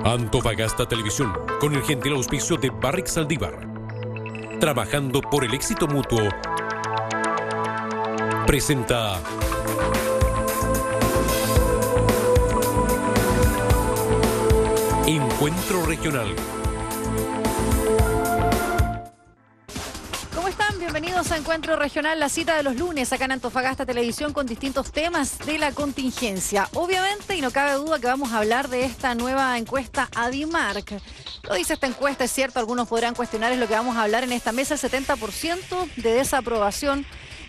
Antofagasta Televisión, con el gentil auspicio de Barrick Saldívar, trabajando por el éxito mutuo, presenta Encuentro Regional. ¿Cómo están? Bienvenidos a Encuentro Regional, la cita de los lunes acá en Antofagasta Televisión con distintos temas de la contingencia. Obviamente, y no cabe duda que vamos a hablar de esta nueva encuesta ADIMARC. Lo dice esta encuesta, es cierto, algunos podrán cuestionar, es lo que vamos a hablar en esta mesa, el 70% de desaprobación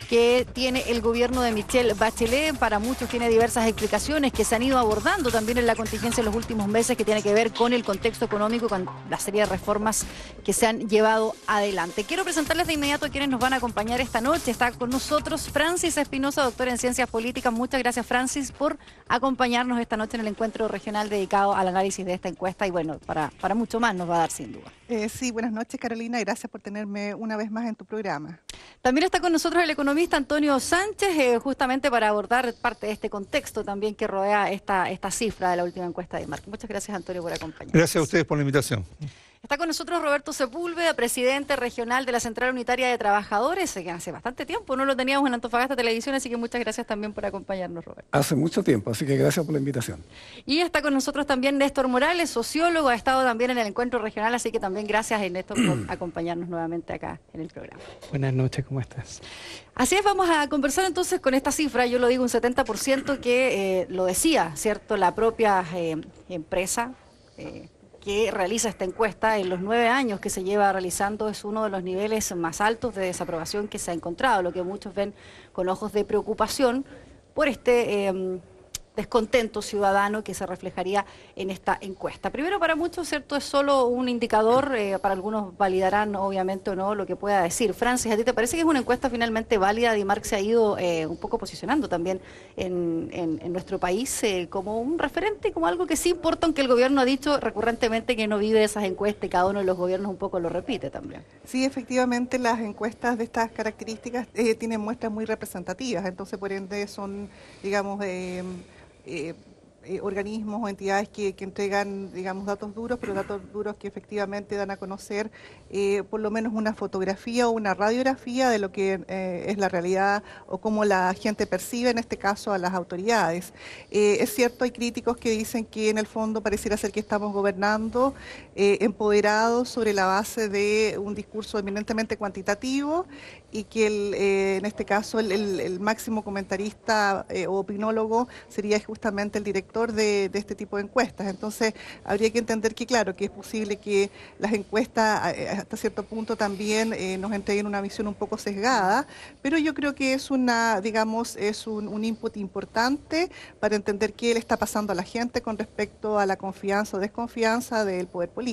que tiene el gobierno de Michelle Bachelet. Para muchos tiene diversas explicaciones que se han ido abordando también en la contingencia en los últimos meses, que tiene que ver con el contexto económico, con la serie de reformas que se han llevado adelante. Quiero presentarles de inmediato a quienes nos van a acompañar esta noche. Está con nosotros Francis Espinosa, doctora en Ciencias Políticas. Muchas gracias, Francis, por acompañarnos esta noche en el encuentro regional dedicado al análisis de esta encuesta y bueno, para mucho más nos va a dar sin duda. Sí, buenas noches, Carolina, y gracias por tenerme una vez más en tu programa. También está con nosotros el economista Antonio Sánchez, justamente para abordar parte de este contexto también que rodea esta cifra de la última encuesta de ADIMARC. Muchas gracias, Antonio, por acompañarnos. Gracias a ustedes por la invitación. Está con nosotros Roberto Sepúlveda, presidente regional de la Central Unitaria de Trabajadores, que hace bastante tiempo no lo teníamos en Antofagasta Televisión, así que muchas gracias también por acompañarnos, Roberto. Hace mucho tiempo, así que gracias por la invitación. Y está con nosotros también Néstor Morales, sociólogo, ha estado también en el encuentro regional, así que también gracias, Néstor, por acompañarnos nuevamente acá en el programa. Buenas noches, ¿cómo estás? Así es, vamos a conversar entonces con esta cifra, yo lo digo un 70% que lo decía, ¿cierto?, la propia empresa que realiza esta encuesta. En los 9 años que se lleva realizando es uno de los niveles más altos de desaprobación que se ha encontrado, lo que muchos ven con ojos de preocupación por este descontento ciudadano que se reflejaría en esta encuesta. Primero, para muchos, ¿cierto?, es solo un indicador, para algunos validarán obviamente o no lo que pueda decir. Francis, ¿a ti te parece que es una encuesta finalmente válida? ADIMARC se ha ido un poco posicionando también en nuestro país como un referente, como algo que sí importa, aunque el gobierno ha dicho recurrentemente que no vive esas encuestas y cada uno de los gobiernos un poco lo repite también. Sí, efectivamente, las encuestas de estas características tienen muestras muy representativas, entonces por ende son, digamos, organismos o entidades que entregan, digamos, datos duros, pero datos duros que efectivamente dan a conocer por lo menos una fotografía o una radiografía de lo que es la realidad o cómo la gente percibe, en este caso, a las autoridades. Es cierto, hay críticos que dicen que en el fondo pareciera ser que estamos gobernando empoderados sobre la base de un discurso eminentemente cuantitativo y que en este caso el máximo comentarista o opinólogo sería justamente el director de este tipo de encuestas. Entonces habría que entender que claro, que es posible que las encuestas hasta cierto punto también nos entreguen una visión un poco sesgada, pero yo creo que es una, digamos, es un input importante para entender qué le está pasando a la gente con respecto a la confianza o desconfianza del poder político.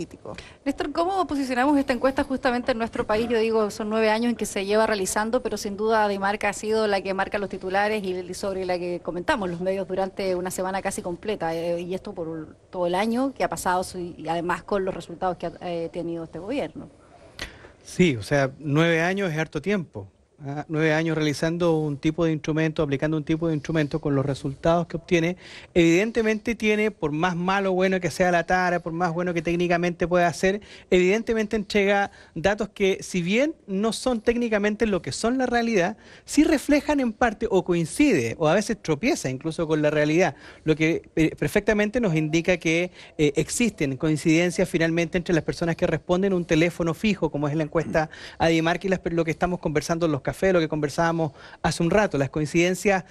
Néstor, ¿cómo posicionamos esta encuesta justamente en nuestro país? Yo digo, son 9 años en que se lleva realizando, pero sin duda ADIMARC ha sido la que marca los titulares y sobre la que comentamos los medios durante una semana casi completa, y esto por todo el año que ha pasado y además con los resultados que ha tenido este gobierno. Sí, o sea, 9 años es harto tiempo. 9 años realizando un tipo de instrumento, aplicando un tipo de instrumento con los resultados que obtiene, evidentemente tiene, por más malo o bueno que sea la tara, por más bueno que técnicamente pueda hacer, evidentemente entrega datos que, si bien no son técnicamente lo que son la realidad, sí reflejan en parte o coincide o a veces tropieza incluso con la realidad, lo que perfectamente nos indica que existen coincidencias finalmente entre las personas que responden un teléfono fijo, como es la encuesta ADIMARC, y lo que estamos conversando en los café, lo que conversábamos hace un rato. Las coincidencias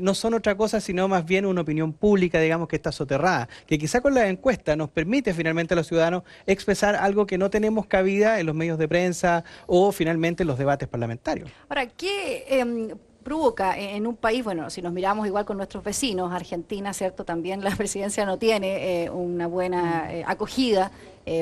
no son otra cosa, sino más bien una opinión pública, digamos, que está soterrada, que quizá con la encuesta nos permite finalmente a los ciudadanos expresar algo que no tenemos cabida en los medios de prensa o finalmente en los debates parlamentarios. Ahora, ¿qué provoca en un país, bueno, si nos miramos igual con nuestros vecinos, Argentina, ¿cierto? También la presidencia no tiene una buena acogida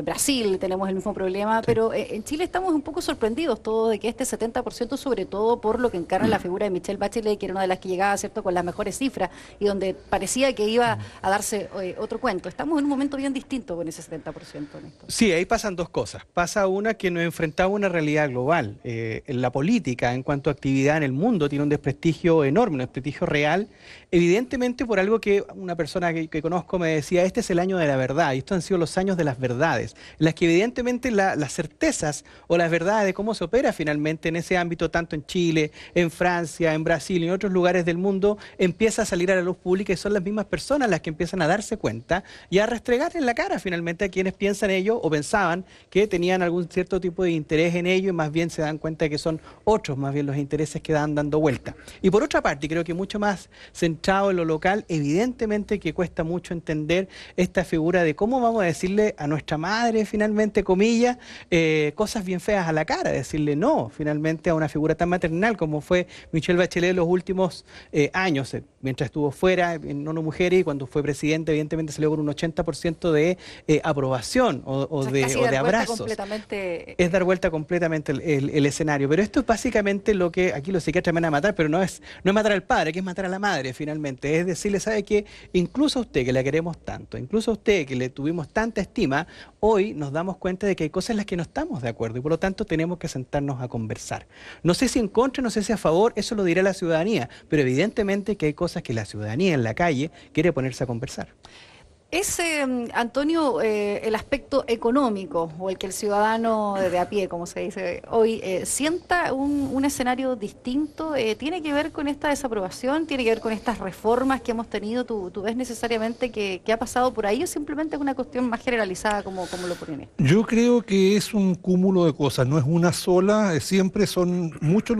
Brasil tenemos el mismo problema, pero en Chile estamos un poco sorprendidos todos de que este 70%, sobre todo por lo que encarna la figura de Michelle Bachelet, que era una de las que llegaba, ¿cierto?, con las mejores cifras y donde parecía que iba a darse otro cuento. Estamos en un momento bien distinto con ese 70%, Néstor. Sí, ahí pasan dos cosas. Pasa una que nos enfrentamos a una realidad global. La política, en cuanto a actividad en el mundo, tiene un desprestigio enorme, un desprestigio real, evidentemente por algo que una persona que conozco me decía, este es el año de la verdad, y estos han sido los años de las verdades, en las que evidentemente las certezas o las verdades de cómo se opera finalmente en ese ámbito, tanto en Chile, en Francia, en Brasil y en otros lugares del mundo, empieza a salir a la luz pública y son las mismas personas las que empiezan a darse cuenta y a restregar en la cara finalmente a quienes piensan ello o pensaban que tenían algún cierto tipo de interés en ello y más bien se dan cuenta de que son otros más bien los intereses que dan dando vuelta. Y por otra parte, creo que mucho más centrado en lo local, evidentemente que cuesta mucho entender esta figura de cómo vamos a decirle a nuestra madre, finalmente, comillas, cosas bien feas a la cara, decirle no, finalmente, a una figura tan maternal como fue Michelle Bachelet en los últimos años, mientras estuvo fuera en ONU Mujeres y cuando fue presidente, evidentemente salió con un 80% de aprobación o de abrazos. Es dar vuelta completamente el escenario. Pero esto es básicamente lo que aquí los psiquiatras van a matar, pero no es matar al padre, que es matar a la madre finalmente. Es decirle, ¿sabe qué? Incluso a usted que la queremos tanto, incluso a usted que le tuvimos tanta estima, hoy nos damos cuenta de que hay cosas en las que no estamos de acuerdo y por lo tanto tenemos que sentarnos a conversar. No sé si en contra, no sé si a favor, eso lo dirá la ciudadanía, pero evidentemente que hay cosas que la ciudadanía en la calle quiere ponerse a conversar. ¿Es, Antonio, el aspecto económico o el que el ciudadano de a pie, como se dice hoy, sienta un escenario distinto? ¿Tiene que ver con esta desaprobación? ¿Tiene que ver con estas reformas que hemos tenido? ¿Tú ves necesariamente que ha pasado por ahí o simplemente es una cuestión más generalizada como lo ponen? Yo creo que es un cúmulo de cosas, no es una sola, siempre son muchos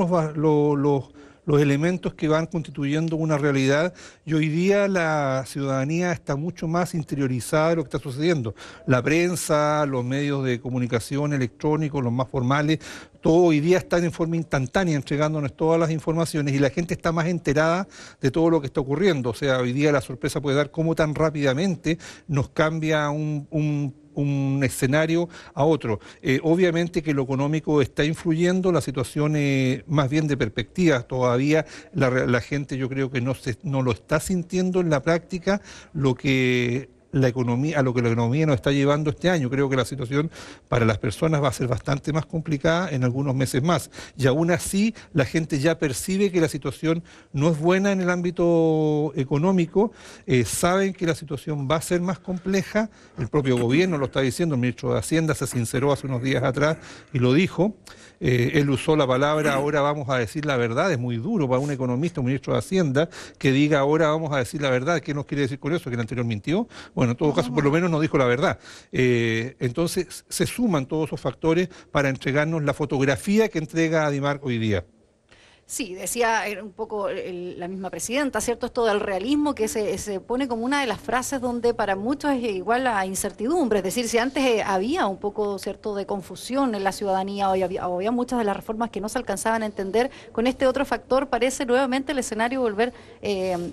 los elementos que van constituyendo una realidad y hoy día la ciudadanía está mucho más interiorizada de lo que está sucediendo. La prensa, los medios de comunicación electrónicos, los más formales, todo hoy día está en forma instantánea entregándonos todas las informaciones y la gente está más enterada de todo lo que está ocurriendo. O sea, hoy día la sorpresa puede dar cómo tan rápidamente nos cambia un escenario a otro. Obviamente que lo económico está influyendo, la situación más bien de perspectivas, todavía la gente yo creo que no lo está sintiendo en la práctica lo que la economía nos está llevando este año. Creo que la situación para las personas va a ser bastante más complicada en algunos meses más. Y aún así, la gente ya percibe que la situación no es buena en el ámbito económico, saben que la situación va a ser más compleja, el propio gobierno lo está diciendo, el ministro de Hacienda se sinceró hace unos días atrás y lo dijo. Él usó la palabra ahora vamos a decir la verdad, es muy duro para un economista, un ministro de Hacienda, que diga ahora vamos a decir la verdad. ¿Qué nos quiere decir con eso? ¿Que el anterior mintió? Bueno, en todo caso, por lo menos nos dijo la verdad. Entonces, se suman todos esos factores para entregarnos la fotografía que entrega Adimar hoy día. Sí, decía un poco la misma presidenta, ¿cierto? Esto del realismo que se pone como una de las frases donde para muchos es igual a incertidumbre. Es decir, si antes había un poco, ¿cierto?, de confusión en la ciudadanía, hoy había muchas de las reformas que no se alcanzaban a entender, con este otro factor parece nuevamente el escenario volver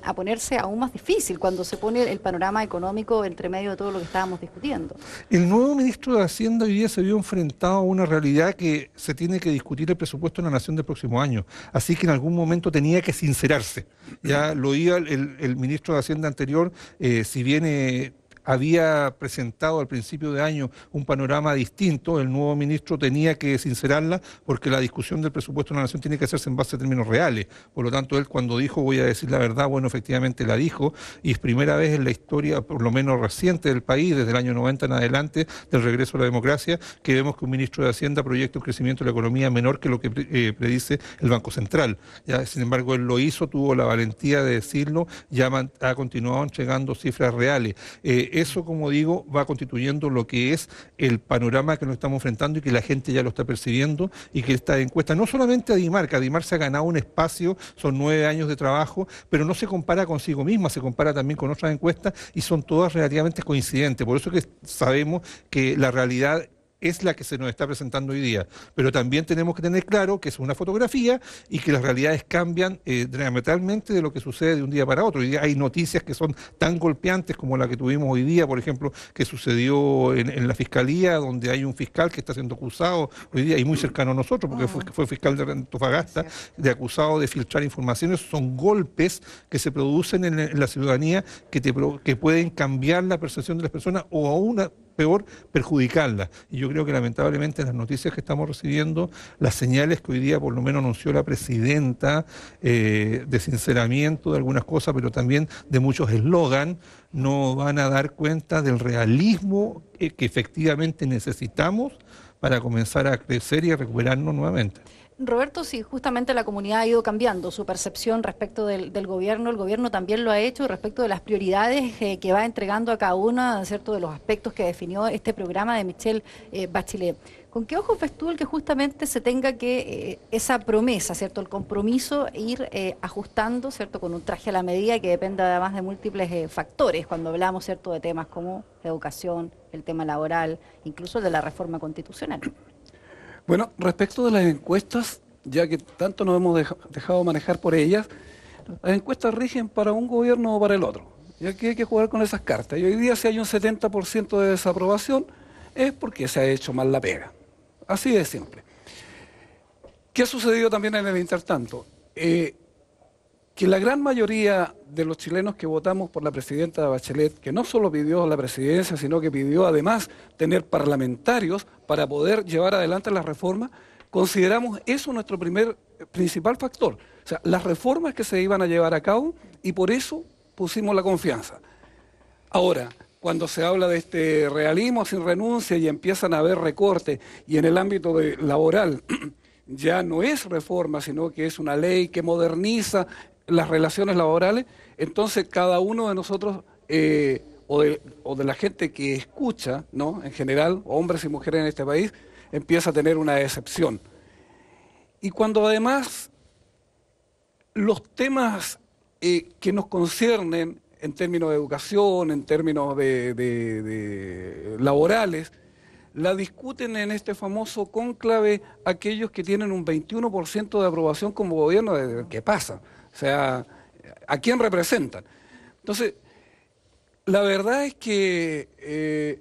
a ponerse aún más difícil cuando se pone el panorama económico entre medio de todo lo que estábamos discutiendo. El nuevo ministro de Hacienda hoy día se vio enfrentado a una realidad que se tiene que discutir el presupuesto de la Nación del próximo año. Así que en algún momento tenía que sincerarse. Ya lo oía el ministro de Hacienda anterior, si bien había presentado al principio de año un panorama distinto, el nuevo ministro tenía que sincerarla porque la discusión del presupuesto de la Nación tiene que hacerse en base a términos reales. Por lo tanto, él cuando dijo voy a decir la verdad, bueno, efectivamente la dijo y es primera vez en la historia, por lo menos reciente del país, desde el año 90 en adelante, del regreso a la democracia, que vemos que un ministro de Hacienda proyecta un crecimiento de la economía menor que lo que predice el Banco Central. Ya, sin embargo, él lo hizo, tuvo la valentía de decirlo, ya ha continuado entregando cifras reales. Eso, como digo, va constituyendo lo que es el panorama que nos estamos enfrentando y que la gente ya lo está percibiendo y que esta encuesta, no solamente Adimar, que Adimar se ha ganado un espacio, son 9 años de trabajo, pero no se compara consigo misma, se compara también con otras encuestas y son todas relativamente coincidentes. Por eso que sabemos que la realidad es la que se nos está presentando hoy día, pero también tenemos que tener claro que es una fotografía y que las realidades cambian diametralmente de lo que sucede de un día para otro. Hoy día hay noticias que son tan golpeantes como la que tuvimos hoy día, por ejemplo, que sucedió en la Fiscalía, donde hay un fiscal que está siendo acusado hoy día y muy cercano a nosotros, porque fue fiscal de Antofagasta, de acusado de filtrar informaciones. Son golpes que se producen en la ciudadanía que pueden cambiar la percepción de las personas o aún peor, perjudicarla. Y yo creo que lamentablemente las noticias que estamos recibiendo, las señales que hoy día por lo menos anunció la presidenta, de sinceramiento de algunas cosas, pero también de muchos eslogan, no van a dar cuenta del realismo que efectivamente necesitamos para comenzar a crecer y a recuperarnos nuevamente. Roberto, sí, justamente la comunidad ha ido cambiando su percepción respecto del gobierno. El gobierno también lo ha hecho respecto de las prioridades que va entregando a cada uno, ¿cierto?, de los aspectos que definió este programa de Michelle Bachelet. ¿Con qué ojos ves tú el que justamente se tenga que esa promesa, ¿cierto?, el compromiso, ir ajustando, ¿cierto?, con un traje a la medida que dependa además de múltiples factores cuando hablamos, ¿cierto?, de temas como la educación, el tema laboral, incluso el de la reforma constitucional? Bueno, respecto de las encuestas, ya que tanto nos hemos dejado manejar por ellas, las encuestas rigen para un gobierno o para el otro. Y aquí hay que jugar con esas cartas. Y hoy día si hay un 70% de desaprobación es porque se ha hecho mal la pega. Así de simple. ¿Qué ha sucedido también en el intertanto? Que la gran mayoría de los chilenos que votamos por la presidenta Bachelet, que no solo pidió la presidencia, sino que pidió además tener parlamentarios para poder llevar adelante las reformas, consideramos eso nuestro principal factor. O sea, las reformas que se iban a llevar a cabo, y por eso pusimos la confianza. Ahora, cuando se habla de este realismo sin renuncia y empiezan a haber recortes, y en el ámbito laboral ya no es reforma, sino que es una ley que moderniza las relaciones laborales, entonces cada uno de nosotros, o de la gente que escucha, ¿no?, en general, hombres y mujeres en este país, empieza a tener una decepción. Y cuando además los temas que nos conciernen en términos de educación, en términos de laborales, la discuten en este famoso cónclave aquellos que tienen un 21% de aprobación como gobierno. ¿Qué pasa? O sea, ¿a quién representan? Entonces, la verdad es que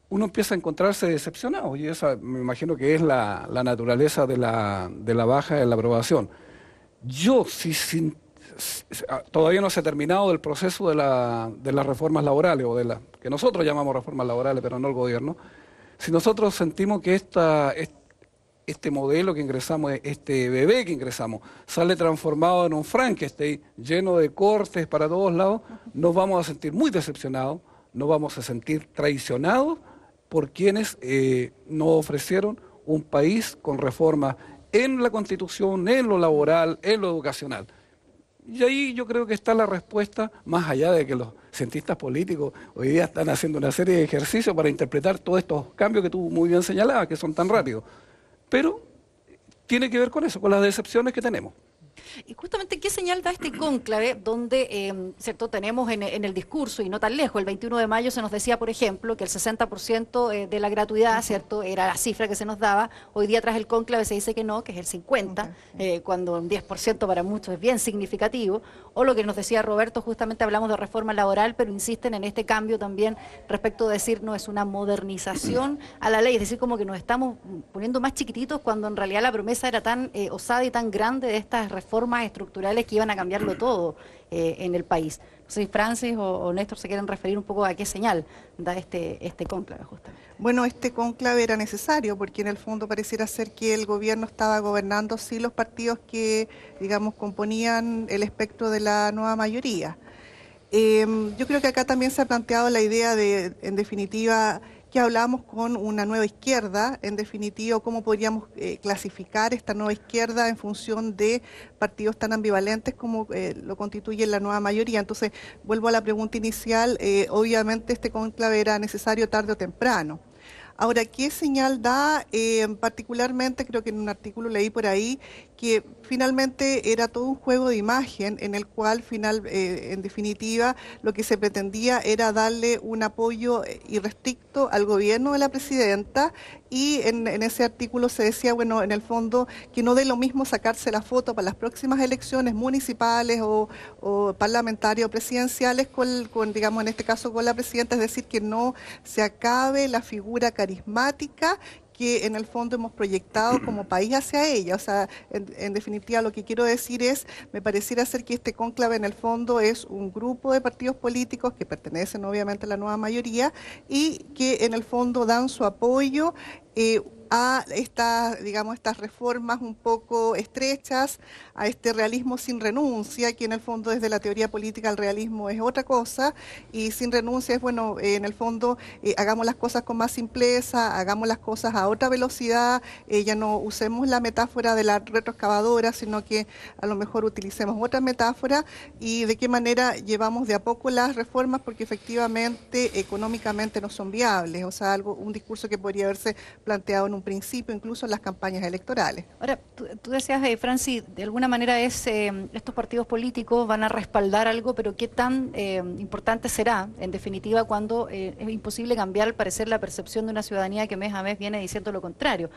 uno empieza a encontrarse decepcionado, y esa me imagino que es la naturaleza de la baja en la aprobación. Yo, todavía no se ha terminado el proceso de las reformas laborales, o de las que nosotros llamamos reformas laborales, pero no el gobierno. Si nosotros sentimos que este modelo que ingresamos, este bebé que ingresamos, sale transformado en un Frankenstein lleno de cortes para todos lados, nos vamos a sentir muy decepcionados, nos vamos a sentir traicionados por quienes nos ofrecieron un país con reformas en la Constitución, en lo laboral, en lo educacional. Y ahí yo creo que está la respuesta, más allá de que los cientistas políticos hoy día están haciendo una serie de ejercicios para interpretar todos estos cambios que tú muy bien señalabas, que son tan rápidos. Pero tiene que ver con eso, con las decepciones que tenemos. Y justamente, ¿qué señal da este cónclave donde, cierto, tenemos en el discurso, y no tan lejos, el 21 de mayo se nos decía, por ejemplo, que el 60% de la gratuidad, cierto, era la cifra que se nos daba? Hoy día tras el cónclave se dice que no, que es el 50%, cuando un 10% para muchos es bien significativo. O lo que nos decía Roberto, justamente hablamos de reforma laboral, pero insisten en este cambio también respecto de decir no es una modernización a la ley, es decir, como que nos estamos poniendo más chiquititos cuando en realidad la promesa era tan osada y tan grande de estas reformas estructurales que iban a cambiarlo todo en el país. No sé si Francis o Néstor se quieren referir un poco a qué señal da este cónclave justamente. Bueno, este cónclave era necesario porque en el fondo pareciera ser que el gobierno estaba gobernando sí los partidos que, digamos, componían el espectro de la nueva mayoría. Yo creo que acá también se ha planteado la idea de, en definitiva, que hablamos con una nueva izquierda, en definitiva, cómo podríamos clasificar esta nueva izquierda en función de partidos tan ambivalentes como lo constituye la nueva mayoría. Entonces, vuelvo a la pregunta inicial, obviamente este cónclave era necesario tarde o temprano. Ahora, ¿qué señal da? Particularmente, creo que en un artículo leí por ahí que finalmente era todo un juego de imagen en el cual en definitiva lo que se pretendía era darle un apoyo irrestricto al gobierno de la presidenta, y en ese artículo se decía, bueno, en el fondo que no dé lo mismo sacarse la foto para las próximas elecciones municipales o parlamentarias o presidenciales digamos, en este caso con la presidenta, es decir, que no se acabe la figura carismática que en el fondo hemos proyectado como país hacia ella. O sea, en definitiva lo que quiero decir es, me pareciera ser que este cónclave en el fondo es un grupo de partidos políticos que pertenecen obviamente a la nueva mayoría y que en el fondo dan su apoyo a estas reformas un poco estrechas, a este realismo sin renuncia, que en el fondo desde la teoría política el realismo es otra cosa, y sin renuncia es, bueno, en el fondo hagamos las cosas con más simpleza, hagamos las cosas a otra velocidad, ya no usemos la metáfora de la retroexcavadora, sino que a lo mejor utilicemos otra metáfora, y de qué manera llevamos de a poco las reformas, porque efectivamente económicamente no son viables, o sea, un discurso que podría haberse planteado en un principio, incluso en las campañas electorales. Ahora, tú decías, Franci, de alguna manera estos partidos políticos van a respaldar algo, pero ¿qué tan importante será, en definitiva, cuando es imposible cambiar, al parecer, la percepción de una ciudadanía que mes a mes viene diciendo lo contrario?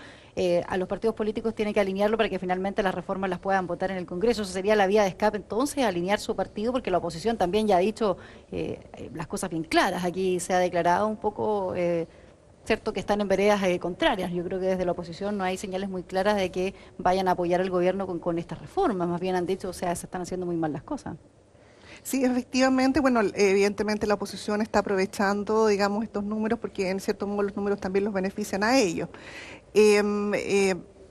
A los partidos políticos tienen que alinearlo para que finalmente las reformas las puedan votar en el Congreso. Eso sería la vía de escape, entonces, alinear su partido, porque la oposición también ya ha dicho las cosas bien claras. Aquí se ha declarado un poco... cierto que están en veredas contrarias. Yo creo que desde la oposición no hay señales muy claras de que vayan a apoyar al gobierno con estas reformas. Más bien han dicho, o sea, se están haciendo muy mal las cosas. Sí, efectivamente, bueno, evidentemente la oposición está aprovechando, digamos, estos números porque en cierto modo los números también los benefician a ellos.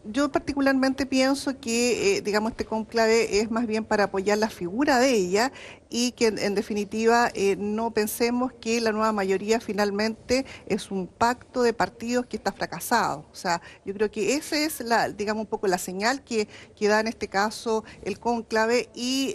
Yo particularmente pienso que, digamos, este cónclave es más bien para apoyar la figura de ella y que en definitiva no pensemos que la nueva mayoría finalmente es un pacto de partidos que está fracasado. O sea, yo creo que esa es digamos, un poco la señal que da en este caso el cónclave, y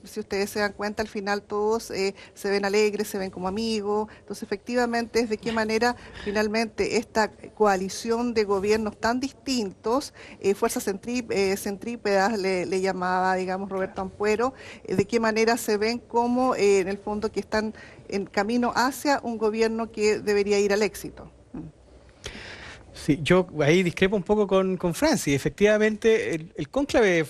si ustedes se dan cuenta, al final todos se ven alegres, se ven como amigos. Entonces, efectivamente, es de qué manera finalmente esta coalición de gobiernos tan distintos, fuerzas centrípedas le llamaba, digamos, Roberto Ampuero, de qué manera se ven como en el fondo que están en camino hacia un gobierno que debería ir al éxito. Sí, yo ahí discrepo un poco con Franci. Efectivamente, el cónclave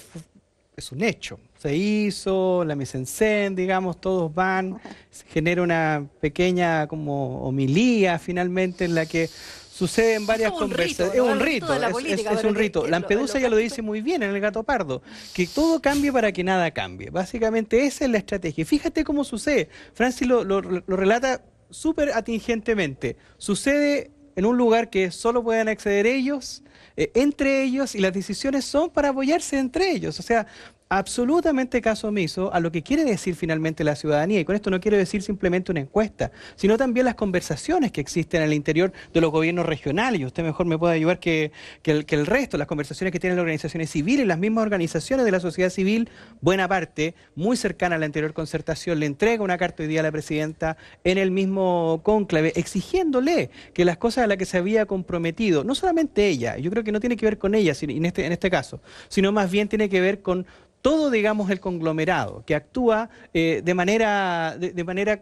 es un hecho. Se hizo, la mise en scène, digamos, todos van, se genera una pequeña como homilía finalmente en la que suceden varias conversaciones. Es un rito, es un rito. Lampedusa ya lo dice muy bien en El Gato Pardo, que todo cambie para que nada cambie. Básicamente esa es la estrategia. Y fíjate cómo sucede. Francis lo relata súper atingentemente. Sucede en un lugar que solo pueden acceder ellos, entre ellos, y las decisiones son para apoyarse entre ellos. O sea, absolutamente caso omiso a lo que quiere decir finalmente la ciudadanía, y con esto no quiero decir simplemente una encuesta, sino también las conversaciones que existen al interior de los gobiernos regionales, y usted mejor me puede ayudar que el resto, las conversaciones que tienen las organizaciones civiles, las mismas organizaciones de la sociedad civil, buena parte, muy cercana a la anterior concertación, le entrega una carta hoy día a la presidenta en el mismo cónclave, exigiéndole que las cosas a las que se había comprometido, no solamente ella, yo creo que no tiene que ver con ella en este caso, sino más bien tiene que ver con todo, digamos, el conglomerado que actúa de manera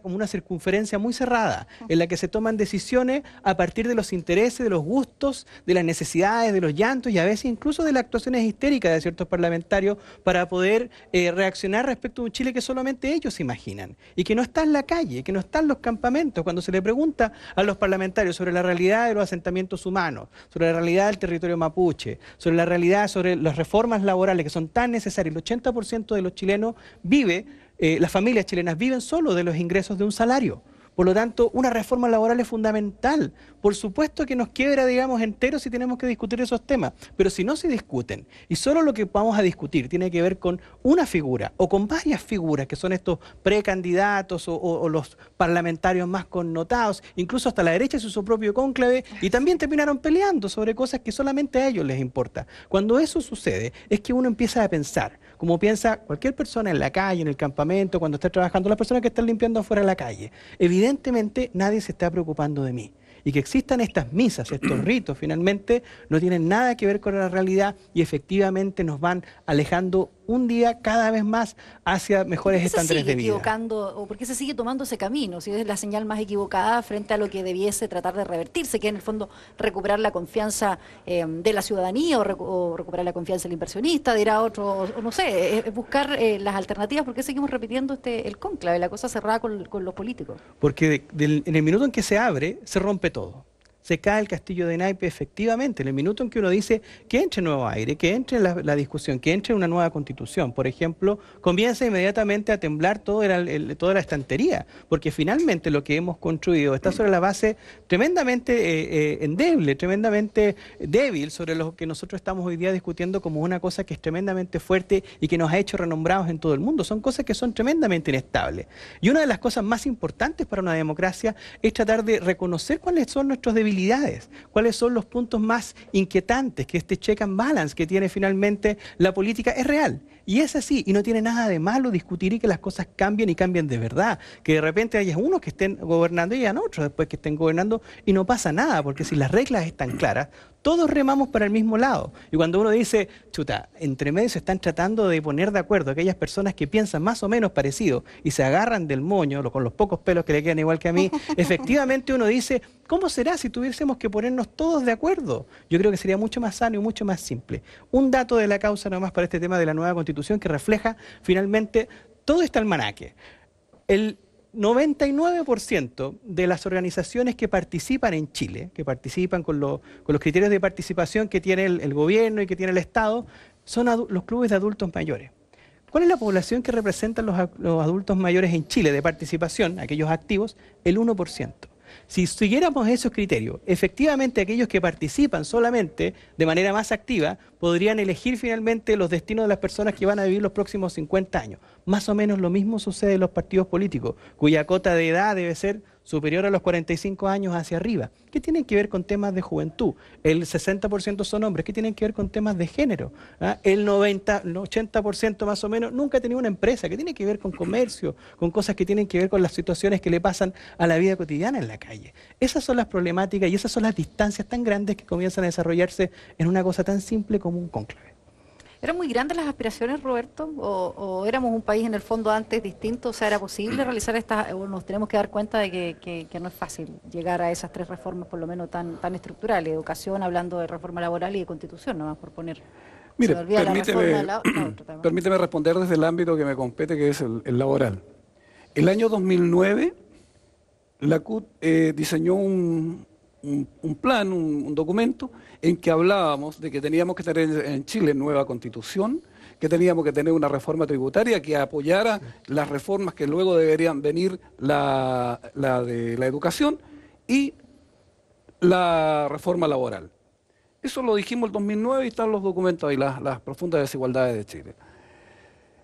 como una circunferencia muy cerrada, en la que se toman decisiones a partir de los intereses, de los gustos, de las necesidades, de los llantos y a veces incluso de las actuaciones histéricas de ciertos parlamentarios para poder reaccionar respecto a un Chile que solamente ellos imaginan y que no está en la calle, que no está en los campamentos. Cuando se le pregunta a los parlamentarios sobre la realidad de los asentamientos humanos, sobre la realidad del territorio mapuche, sobre la realidad, sobre las reformas laborales que son tan necesarias, el 80% de los chilenos las familias chilenas viven solo de los ingresos de un salario. Por lo tanto, una reforma laboral es fundamental. Por supuesto que nos quiebra, digamos, enteros si tenemos que discutir esos temas, pero si no se discuten y solo lo que vamos a discutir tiene que ver con una figura o con varias figuras que son estos precandidatos o los parlamentarios más connotados, incluso hasta la derecha hizo su propio cónclave y también terminaron peleando sobre cosas que solamente a ellos les importa. Cuando eso sucede es que uno empieza a pensar, como piensa cualquier persona en la calle, en el campamento, cuando está trabajando, las personas que están limpiando afuera de la calle. Evidentemente nadie se está preocupando de mí. y que existan estas misas, estos ritos, finalmente no tienen nada que ver con la realidad y efectivamente nos van alejando un día cada vez más hacia mejores estándares de vida. ¿O por qué se sigue tomando ese camino? Si es la señal más equivocada frente a lo que debiese tratar de revertirse, que en el fondo recuperar la confianza de la ciudadanía o recuperar la confianza del inversionista, dirá otro, o no sé, es buscar las alternativas. ¿Por qué seguimos repitiendo el cónclave, la cosa cerrada con los políticos? Porque en el minuto en que se abre, se rompe todo. Se cae el castillo de naipes efectivamente, en el minuto en que uno dice que entre nuevo aire, que entre la discusión, que entre una nueva constitución, por ejemplo, comienza inmediatamente a temblar toda la estantería, porque finalmente lo que hemos construido está sobre la base tremendamente endeble, tremendamente débil, sobre lo que nosotros estamos hoy día discutiendo como una cosa que es tremendamente fuerte y que nos ha hecho renombrados en todo el mundo. Son cosas que son tremendamente inestables. Y una de las cosas más importantes para una democracia es tratar de reconocer cuáles son nuestros debilidades, cuáles son los puntos más inquietantes, que este check and balance que tiene finalmente la política es real. Y es así, y no tiene nada de malo discutir y que las cosas cambien y cambien de verdad. Que de repente haya unos que estén gobernando y hayan otros después que estén gobernando y no pasa nada, porque si las reglas están claras, todos remamos para el mismo lado. Y cuando uno dice, chuta, entre medio se están tratando de poner de acuerdo aquellas personas que piensan más o menos parecido y se agarran del moño, con los pocos pelos que le quedan igual que a mí, efectivamente uno dice, ¿cómo será si tuviésemos que ponernos todos de acuerdo? Yo creo que sería mucho más sano y mucho más simple. Un dato de la causa nomás para este tema de la nueva Constitución que refleja finalmente todo este almanaque. El 99% de las organizaciones que participan en Chile, que participan con los criterios de participación que tiene el gobierno y que tiene el Estado, son los clubes de adultos mayores. ¿Cuál es la población que representan los adultos mayores en Chile de participación, aquellos activos? El 1%. Si siguiéramos esos criterios, efectivamente aquellos que participan solamente de manera más activa podrían elegir finalmente los destinos de las personas que van a vivir los próximos 50 años. Más o menos lo mismo sucede en los partidos políticos, cuya cota de edad debe ser superior a los 45 años hacia arriba. ¿Qué tienen que ver con temas de juventud? El 60% son hombres. ¿Qué tienen que ver con temas de género? El 80% más o menos nunca ha tenido una empresa. ¿Qué tiene que ver con comercio? Con cosas que tienen que ver con las situaciones que le pasan a la vida cotidiana en la calle. Esas son las problemáticas y esas son las distancias tan grandes que comienzan a desarrollarse en una cosa tan simple como un cónclave. ¿Eran muy grandes las aspiraciones, Roberto? ¿O éramos un país en el fondo antes distinto? O sea, ¿era posible realizar estas, o nos tenemos que dar cuenta de que no es fácil llegar a esas tres reformas, por lo menos tan estructurales? Educación, hablando de reforma laboral y de constitución, nomás por poner... Mire, permíteme responder desde el ámbito que me compete, que es el laboral. El año 2009, la CUT diseñó un plan, un documento en que hablábamos de que teníamos que tener en Chile nueva constitución, que teníamos que tener una reforma tributaria que apoyara las reformas que luego deberían venir, la de la educación y la reforma laboral. Eso lo dijimos el 2009 y están los documentos ahí, las profundas desigualdades de Chile.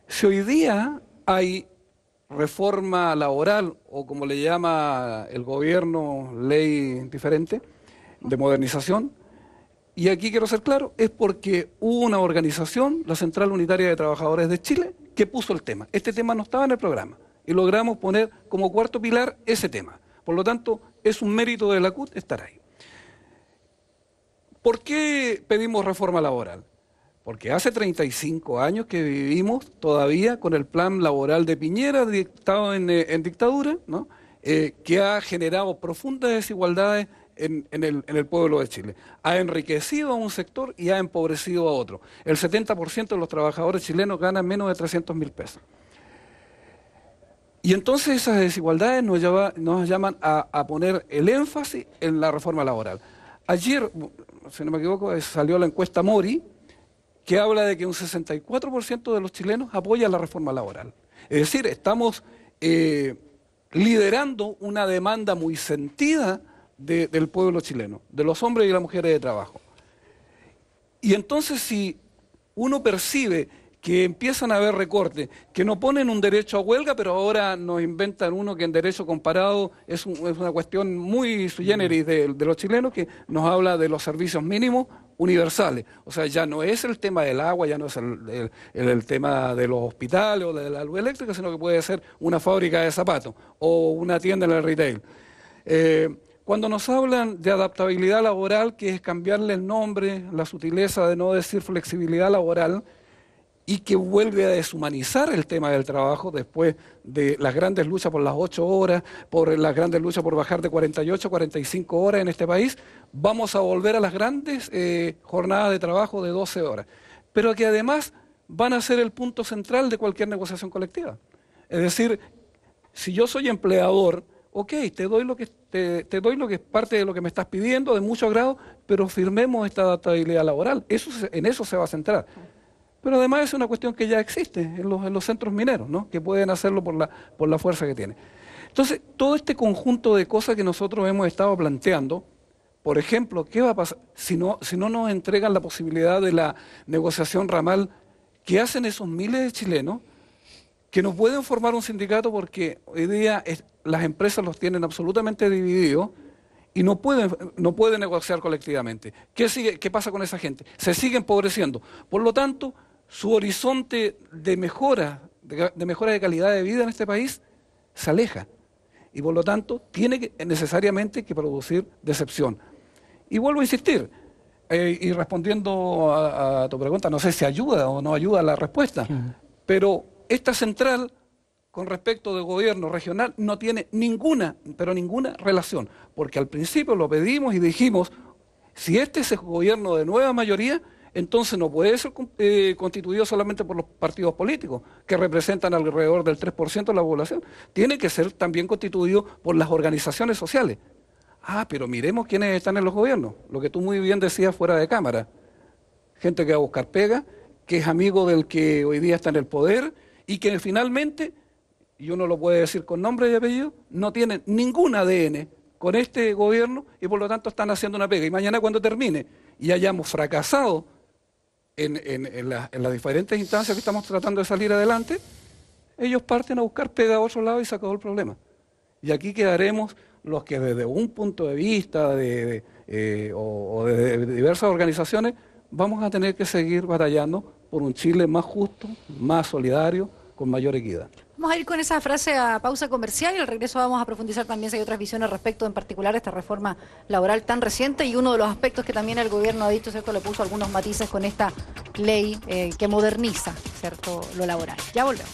Si hoy día hay reforma laboral, o como le llama el gobierno, ley diferente, de modernización, y aquí quiero ser claro, es porque hubo una organización, la Central Unitaria de Trabajadores de Chile, que puso el tema. Este tema no estaba en el programa, y logramos poner como cuarto pilar ese tema. Por lo tanto, es un mérito de la CUT estar ahí. ¿Por qué pedimos reforma laboral? Porque hace 35 años que vivimos todavía con el plan laboral de Piñera, dictado en dictadura, ¿no? Que ha generado profundas desigualdades en el pueblo de Chile. Ha enriquecido a un sector y ha empobrecido a otro. El 70% de los trabajadores chilenos ganan menos de 300.000 pesos. Y entonces esas desigualdades nos llaman a poner el énfasis en la reforma laboral. Ayer, si no me equivoco, salió la encuesta Mori, que habla de que un 64% de los chilenos apoya la reforma laboral. Es decir, estamos liderando una demanda muy sentida del pueblo chileno, de los hombres y las mujeres de trabajo. Y entonces si uno percibe que empiezan a haber recortes, que no ponen un derecho a huelga, pero ahora nos inventan uno que en derecho comparado es una cuestión muy sui generis de los chilenos, que nos habla de los servicios mínimos universales. O sea, ya no es el tema del agua, ya no es el tema de los hospitales o de la luz eléctrica, sino que puede ser una fábrica de zapatos o una tienda en el retail. Cuando nos hablan de adaptabilidad laboral, que es cambiarle el nombre, la sutileza de no decir flexibilidad laboral, y que vuelve a deshumanizar el tema del trabajo después de las grandes luchas por las 8 horas, por las grandes luchas por bajar de 48 a 45 horas en este país, vamos a volver a las grandes jornadas de trabajo de 12 horas, pero que además van a ser el punto central de cualquier negociación colectiva. Es decir, si yo soy empleador, ok, te doy lo que es parte de lo que me estás pidiendo, de mucho agrado, pero firmemos esta adaptabilidad laboral. En eso se va a centrar. Pero además es una cuestión que ya existe en los centros mineros, ¿no? Que pueden hacerlo por la fuerza que tienen. Entonces, todo este conjunto de cosas que nosotros hemos estado planteando, por ejemplo, ¿qué va a pasar si no nos entregan la posibilidad de la negociación ramal que hacen esos miles de chilenos que no pueden formar un sindicato porque hoy día las empresas los tienen absolutamente divididos y no pueden negociar colectivamente? ¿Qué pasa con esa gente? Se sigue empobreciendo. Por lo tanto, su horizonte de mejora de calidad de vida en este país se aleja. Y por lo tanto, tiene necesariamente que producir decepción. Y vuelvo a insistir, y respondiendo a tu pregunta, no sé si ayuda o no ayuda la respuesta, pero esta central con respecto del gobierno regional no tiene ninguna relación, porque al principio lo pedimos y dijimos, si este es el gobierno de nueva mayoría, entonces no puede ser constituido solamente por los partidos políticos, que representan alrededor del 3% de la población, tiene que ser también constituido por las organizaciones sociales. Ah, pero miremos quiénes están en los gobiernos, lo que tú muy bien decías fuera de cámara, gente que va a buscar pega, que es amigo del que hoy día está en el poder, y que finalmente, y uno lo puede decir con nombre y apellido, no tienen ningún ADN con este gobierno y por lo tanto están haciendo una pega. Y mañana cuando termine y hayamos fracasado en las diferentes instancias que estamos tratando de salir adelante, ellos parten a buscar pega a otro lado y se acabó el problema. Y aquí quedaremos los que desde un punto de vista o de diversas organizaciones vamos a tener que seguir batallando por un Chile más justo, más solidario, con mayor equidad. Vamos a ir con esa frase a pausa comercial y al regreso vamos a profundizar también si hay otras visiones respecto en particular a esta reforma laboral tan reciente y uno de los aspectos que también el gobierno ha dicho, ¿cierto? Le puso algunos matices con esta ley que moderniza, ¿cierto?, lo laboral. Ya volvemos.